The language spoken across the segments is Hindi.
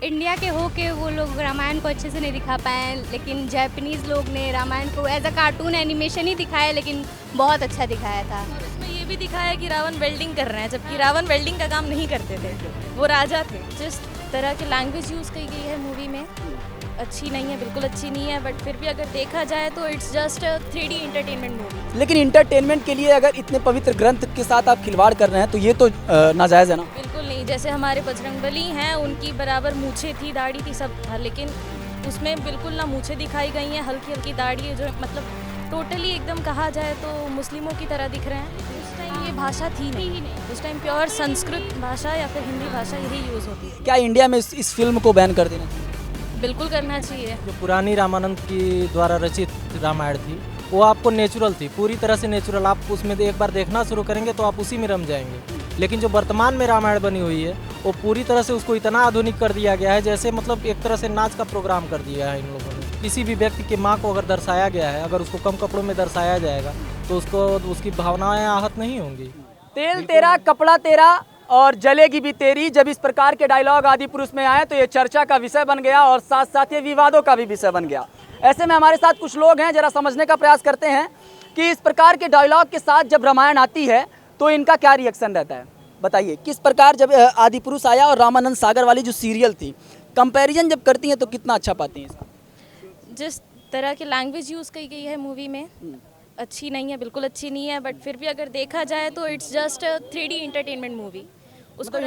इंडिया के हो के वो लोग रामायण को अच्छे से नहीं दिखा पाए, लेकिन जापानीज़ लोग ने रामायण को एज अ कार्टून एनिमेशन ही दिखाया, लेकिन बहुत अच्छा दिखाया था। और इसमें ये भी दिखाया कि रावण वेल्डिंग कर रहे हैं, जबकि रावण वेल्डिंग का काम नहीं करते थे, वो राजा थे। जिस तरह की लैंग्वेज यूज़ की गई है मूवी में अच्छी नहीं है, बिल्कुल अच्छी नहीं है, बट फिर भी अगर देखा जाए तो it's just 3D entertainment movie. लेकिन इंटरटेनमेंट के लिए अगर इतने पवित्र ग्रंथ के साथ आप खिलवाड़ कर रहे हैं तो ये तो नाजायज़ है ना। बिल्कुल नहीं, जैसे हमारे बजरंगबली हैं, उनकी बराबर मूछें थी, दाढ़ी थी, सब था, लेकिन उसमें बिल्कुल ना मूछें दिखाई गई हैं, हल्की हल्की दाढ़ी है, जो मतलब टोटली एकदम कहा जाए तो मुस्लिमों की तरह दिख रहे हैं। उस टाइम ये भाषा थी नहीं, उस टाइम प्योर संस्कृत भाषा या फिर हिंदी भाषा यही यूज़ होती है। क्या इंडिया में इस फिल्म को बैन कर देना चाहिए? बिल्कुल करना चाहिए। जो पुरानी रामानंद की द्वारा रचित रामायण थी वो आपको नेचुरल थी, पूरी तरह से नेचुरल। आप उसमें एक बार देखना शुरू करेंगे तो आप उसी में रम जाएंगे। लेकिन जो वर्तमान में रामायण बनी हुई है वो पूरी तरह से उसको इतना आधुनिक कर दिया गया है, जैसे मतलब एक तरह से नाच का प्रोग्राम कर दिया है इन लोगों ने। किसी भी व्यक्ति की माँ को अगर दर्शाया गया है, अगर उसको कम कपड़ों में दर्शाया जाएगा तो उसको उसकी भावनाएं आहत नहीं होंगी। तेल तेरा कपड़ा तेरा और जलेगी भी तेरी, जब इस प्रकार के डायलॉग आदि पुरुष में आए तो ये चर्चा का विषय बन गया और साथ साथ ये विवादों का भी विषय बन गया। ऐसे में हमारे साथ कुछ लोग हैं, जरा समझने का प्रयास करते हैं कि इस प्रकार के डायलॉग के साथ जब रामायण आती है तो इनका क्या रिएक्शन रहता है। बताइए, किस प्रकार जब आदि पुरुष आया और रामानंद सागर वाली जो सीरियल थी, कंपैरिजन जब करती हैं तो कितना अच्छा पाती हैं? जिस तरह की लैंग्वेज यूज़ की गई है मूवी में अच्छी नहीं है, बिल्कुल अच्छी नहीं है, बट फिर भी अगर देखा जाए तो it's just 3D entertainment movie. उसको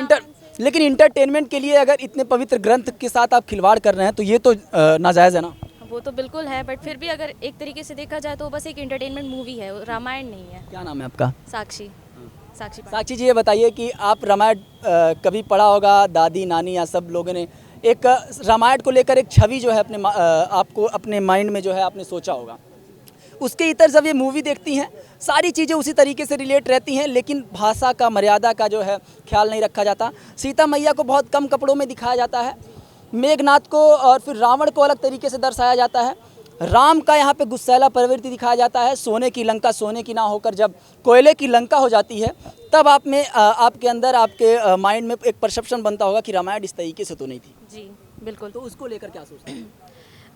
लेकिन इंटरटेनमेंट के लिए अगर इतने पवित्र ग्रंथ के साथ आप खिलवाड़ कर रहे हैं तो ये तो नाजायज़ है ना। वो तो बिल्कुल है, बट फिर भी अगर एक तरीके से देखा जाए तो बस एक एंटरटेनमेंट मूवी है, वो रामायण नहीं है। क्या नाम है आपका? साक्षी। साक्षी साक्षी जी, ये बताइए कि आप रामायण कभी पढ़ा होगा, दादी नानी या सब लोगों ने एक रामायण को लेकर एक छवि जो है अपने आपको अपने माइंड में जो है आपने सोचा होगा। उसके इतर जब ये मूवी देखती हैं सारी चीज़ें उसी तरीके से रिलेट रहती हैं, लेकिन भाषा का, मर्यादा का जो है ख्याल नहीं रखा जाता। सीता मैया को बहुत कम कपड़ों में दिखाया जाता है, मेघनाथ को और फिर रावण को अलग तरीके से दर्शाया जाता है, राम का यहाँ पे गुस्सैला प्रवृत्ति दिखाया जाता है। सोने की लंका सोने की ना होकर जब कोयले की लंका हो जाती है तब आप में आपके अंदर आपके माइंड में एक परसेप्शन बनता होगा कि रामायण इस तरीके से तो नहीं थी। जी बिल्कुल। तो उसको लेकर क्या सोचते हैं?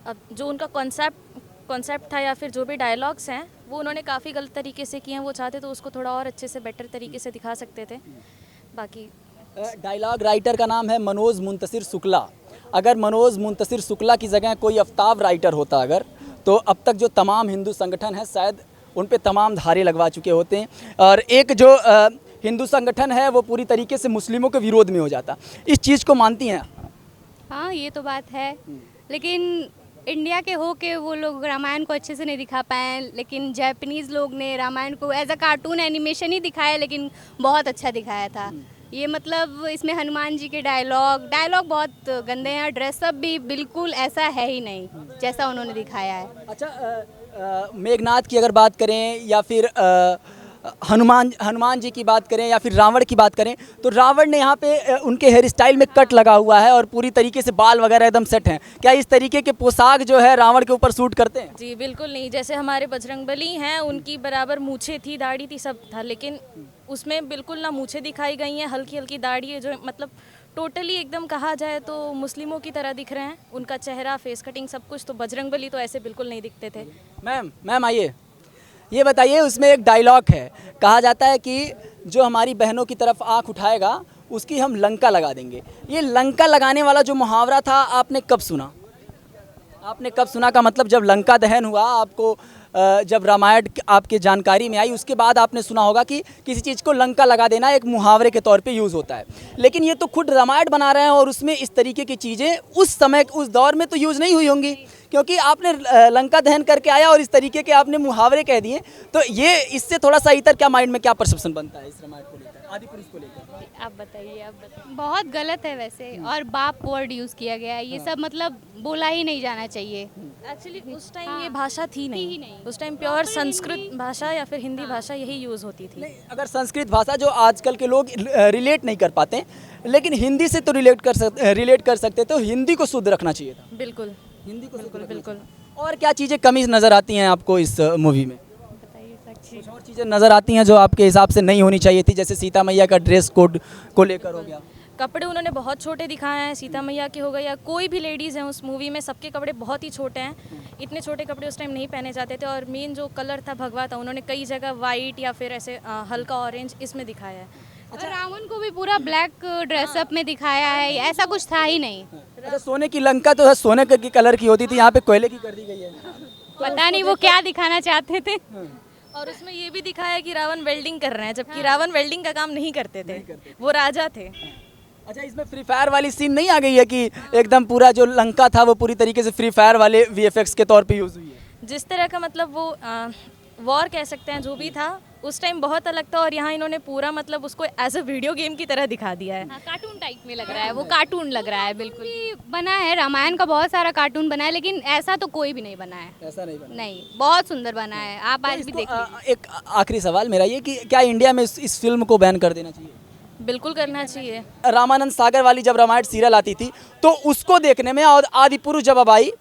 अब जो उनका कॉन्सेप्ट था या फिर जो भी डायलॉग्स हैं वो उन्होंने काफ़ी गलत तरीके से किए हैं। वो चाहते तो उसको थोड़ा और अच्छे से बेटर तरीके से दिखा सकते थे। बाकी डायलॉग राइटर का नाम है मनोज मुंतशिर शुक्ला। अगर मनोज मुंतशिर शुक्ला की जगह कोई आफ्ताब राइटर होता अगर, तो अब तक जो तमाम हिंदू संगठन है शायद उन पे तमाम धारे लगवा चुके होते हैं और एक जो हिंदू संगठन है वो पूरी तरीके से मुस्लिमों के विरोध में हो जाता। इस चीज़ को मानती हैं? हाँ, ये तो बात है, लेकिन इंडिया के हो के वो लोग रामायण को अच्छे से नहीं दिखा पाए, लेकिन जापानीज़ लोग ने रामायण को एज अ कार्टून एनिमेशन ही दिखाया, लेकिन बहुत अच्छा दिखाया था। ये मतलब इसमें हनुमान जी के डायलॉग बहुत गंदे हैं, ड्रेसअप भी बिल्कुल ऐसा है ही नहीं जैसा उन्होंने दिखाया है। अच्छा, मेघनाथ की अगर बात करें या फिर हनुमान जी की बात करें या फिर रावण की बात करें तो रावण ने यहाँ पे उनके हेयर स्टाइल में कट लगा हुआ है और पूरी तरीके से बाल वगैरह एकदम सेट हैं। क्या इस तरीके के पोशाक जो है रावण के ऊपर सूट करते हैं? जी बिल्कुल नहीं, जैसे हमारे बजरंगबली हैं, उनकी बराबर मूछें थी, दाढ़ी थी, सब था, लेकिन उसमें बिल्कुल ना मूछें दिखाई गई हैं, हल्की हल्की दाढ़ी है, जो मतलब टोटली एकदम कहा जाए तो मुस्लिमों की तरह दिख रहे हैं। उनका चेहरा, फेस कटिंग, सब कुछ। तो बजरंगबली तो ऐसे बिल्कुल नहीं दिखते थे। मैम आइए, ये बताइए, उसमें एक डायलॉग है, कहा जाता है कि जो हमारी बहनों की तरफ आंख उठाएगा उसकी हम लंका लगा देंगे। ये लंका लगाने वाला जो मुहावरा था आपने कब सुना? आपने कब सुना का मतलब जब लंका दहन हुआ, आपको जब रामायण आपके जानकारी में आई उसके बाद आपने सुना होगा कि किसी चीज़ को लंका लगा देना एक मुहावरे के तौर पे यूज़ होता है। लेकिन ये तो खुद रामायण बना रहे हैं और उसमें इस तरीके की चीज़ें उस समय उस दौर में तो यूज़ नहीं हुई होंगी, क्योंकि आपने लंका दहन करके आया और इस तरीके के आपने मुहावरे कह दिए। तो ये इससे थोड़ा सा इतर क्या माइंड में क्या परसेप्शन बनता है इस रामायण को लेकर, आदि पुरुष को लेकर? आप बताइए। बहुत गलत है वैसे, और बाप वर्ड यूज़ किया गया है, ये सब मतलब बोला ही नहीं जाना चाहिए। एक्चुअली उस टाइम ये भाषा थी नहीं, उस टाइम प्योर संस्कृत भाषा या फिर हिंदी भाषा यही यूज़ होती थी। अगर संस्कृत भाषा जो आजकल के लोग रिलेट नहीं कर पाते, लेकिन हिंदी से तो रिलेट कर सकते, तो हिंदी को शुद्ध रखना चाहिए था। बिल्कुल, हिंदी को बिल्कुल बिल्कुल। और क्या चीज़ें कमी नज़र आती हैं आपको इस मूवी में? बताइए साक्षी। कुछ और चीज़ें नज़र आती हैं जो आपके हिसाब से नहीं होनी चाहिए थी, जैसे सीता मैया का ड्रेस कोड को लेकर हो गया? कपड़े उन्होंने बहुत छोटे दिखाए हैं, सीता मैया के हो गए या कोई भी लेडीज़ हैं उस मूवी में, सबके कपड़े बहुत ही छोटे हैं। इतने छोटे कपड़े उस टाइम नहीं पहने जाते थे। और मेन जो कलर था भगवा था, उन्होंने कई जगह वाइट या फिर ऐसे हल्का ऑरेंज इसमें दिखाया है। अच्छा, रावण को भी पूरा ब्लैक ड्रेसअप में दिखाया है, ऐसा कुछ था ही नहीं। अच्छा, सोने की लंका तो है, सोने की कलर की होती थी, यहाँ पे कोयले की कर दी गई है। पता नहीं वो क्या दिखाना चाहते थे। और उसमें ये भी दिखाया कि रावण वेल्डिंग कर रहे हैं, जबकि रावण वेल्डिंग का काम नहीं करते थे, वो राजा थे। अच्छा, इसमें फ्री फायर वाली सीन नहीं आ गई है कि एकदम पूरा जो लंका था वो पूरी तरीके से फ्री फायर वाले वीएफएक्स के तौर पे यूज़ हुई है? जिस तरह का मतलब वो वॉर कह सकते हैं जो भी था उस टाइम बहुत अलग था, और यहाँ इन्होंने पूरा मतलब उसको एज अ वीडियो गेम की तरह दिखा दिया है। हाँ, कार्टून टाइप में लग रहा है, वो कार्टून लग रहा है बिल्कुल। बना है रामायण का, बहुत सारा कार्टून बना है, लेकिन ऐसा तो कोई भी नहीं बना है। ऐसा नहीं बना। नहीं, बहुत सुंदर बना है, आप आज भी देखिए। एक आखिरी सवाल मेरा ये कि क्या इंडिया में इस फिल्म को बैन कर देना चाहिए? बिल्कुल करना चाहिए। रामानंद सागर वाली जब रामायण सीरियल आती थी तो उसको देखने में और आदि पुरुष जब अब आई,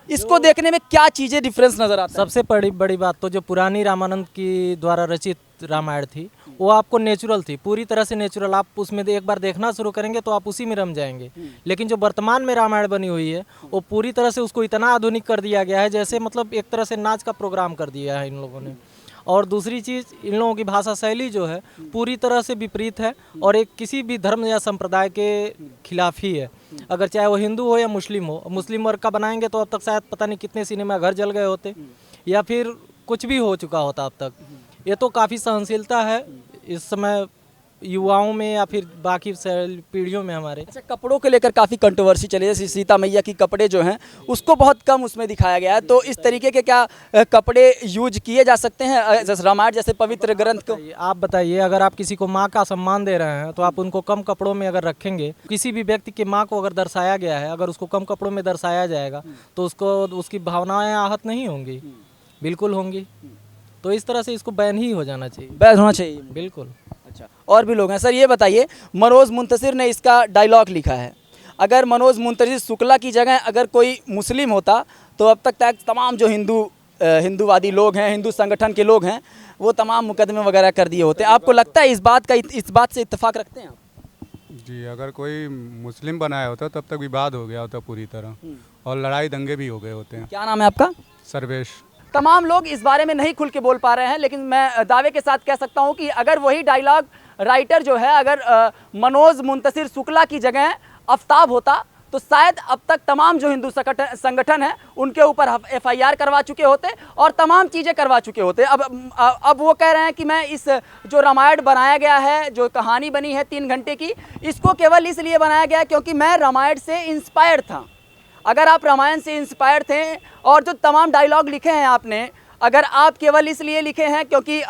इसको देखने में क्या चीज़ें डिफरेंस नजर आता है? सबसे बड़ी बात तो जो पुरानी रामानंद की द्वारा रचित रामायण थी वो आपको नेचुरल थी, पूरी तरह से नेचुरल। आप उसमें एक बार देखना शुरू करेंगे तो आप उसी में रम जाएंगे। लेकिन जो वर्तमान में रामायण बनी हुई है वो पूरी तरह से उसको इतना आधुनिक कर दिया गया है, जैसे मतलब एक तरह से नाच का प्रोग्राम कर दिया है इन लोगों ने। और दूसरी चीज़, इन लोगों की भाषा शैली जो है पूरी तरह से विपरीत है और एक किसी भी धर्म या संप्रदाय के खिलाफ ही है। अगर चाहे वो हिंदू हो या मुस्लिम हो, मुस्लिम वर्ग का बनाएंगे तो अब तक शायद पता नहीं कितने सिनेमा घर जल गए होते या फिर कुछ भी हो चुका होता अब तक। ये तो काफ़ी सहनशीलता है इस समय युवाओं में या फिर बाकी पीढ़ियों में हमारे। अच्छा, कपड़ों को लेकर काफ़ी कंट्रोवर्सी चली है, जैसे सीता मैया की कपड़े जो हैं उसको बहुत कम उसमें दिखाया गया है, तो इस तरीके के क्या कपड़े यूज किए जा सकते हैं जैसे रामायण जैसे पवित्र ग्रंथ को? आप बताइए, अगर आप किसी को माँ का सम्मान दे रहे हैं तो आप उनको कम कपड़ों में अगर रखेंगे, किसी भी व्यक्ति की माँ को अगर दर्शाया गया है, अगर उसको कम कपड़ों में दर्शाया जाएगा तो उसको उसकी भावनाएं आहत नहीं होंगी? बिल्कुल होंगी। तो इस तरह से इसको बैन ही हो जाना चाहिए। बैन होना चाहिए, बिल्कुल। अच्छा, और भी लोग हैं सर, ये बताइए, मनोज मुंतशिर ने इसका डायलॉग लिखा है, अगर मनोज मुंतशिर शुक्ला की जगह अगर कोई मुस्लिम होता तो अब तक तमाम जो हिंदूवादी लोग हैं, हिंदू संगठन के लोग हैं, वो तमाम मुकदमे वगैरह कर दिए होते। आपको लगता है इस बात से इत्तेफाक रखते हैं आप? जी, अगर कोई मुस्लिम बनाया होता तब तक विवाद हो गया होता पूरी तरह, और लड़ाई दंगे भी हो गए होते हैं। क्या नाम है आपका? सर्वेश। तमाम लोग इस बारे में नहीं खुल के बोल पा रहे हैं, लेकिन मैं दावे के साथ कह सकता हूं कि अगर वही डायलॉग राइटर जो है, अगर मनोज मुंतशिर शुक्ला की जगह आफ्ताब होता तो शायद अब तक तमाम जो हिंदू संगठन है उनके ऊपर FIR करवा चुके होते और तमाम चीज़ें करवा चुके होते। अब वो कह रहे हैं कि मैं इस जो रामायण बनाया गया है, जो कहानी बनी है 3 घंटे की, इसको केवल इसलिए बनाया गया क्योंकि मैं रामायण से इंस्पायर्ड था। अगर आप रामायण से इंस्पायर थे और जो तमाम डायलॉग लिखे हैं आपने, अगर आप केवल इसलिए लिखे हैं क्योंकि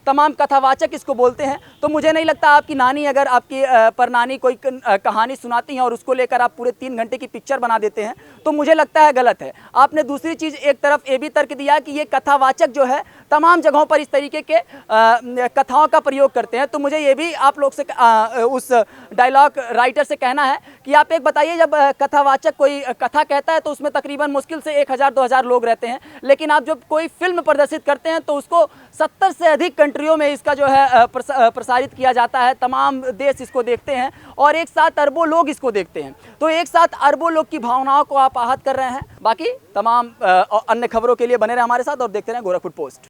तमाम कथावाचक इसको बोलते हैं, तो मुझे नहीं लगता आपकी नानी अगर आपकी परनानी कोई कहानी सुनाती हैं और उसको लेकर आप पूरे 3 घंटे की पिक्चर बना देते हैं, तो मुझे लगता है गलत है। आपने दूसरी चीज़ एक तरफ ये भी तर्क दिया कि ये कथावाचक जो है तमाम जगहों पर इस तरीके के कथाओं का प्रयोग करते हैं, तो मुझे ये भी आप लोग से उस डायलॉग राइटर से कहना है कि आप एक बताइए, जब कथावाचक कोई कथा कहता है तो उसमें तकरीबन मुश्किल से 1000-2000 लोग रहते हैं, लेकिन आप जब कोई फिल्म प्रदर्शित करते हैं तो उसको 70 से अधिक कंट्रियों में इसका जो है प्रसारित किया जाता है। तमाम देश इसको देखते हैं और एक साथ अरबों लोग इसको देखते हैं, तो एक साथ अरबों लोग की भावनाओं को आप आहत कर रहे हैं। बाकी तमाम अन्य खबरों के लिए बने रहे हमारे साथ और देखते रहें गोरखपुर पोस्ट।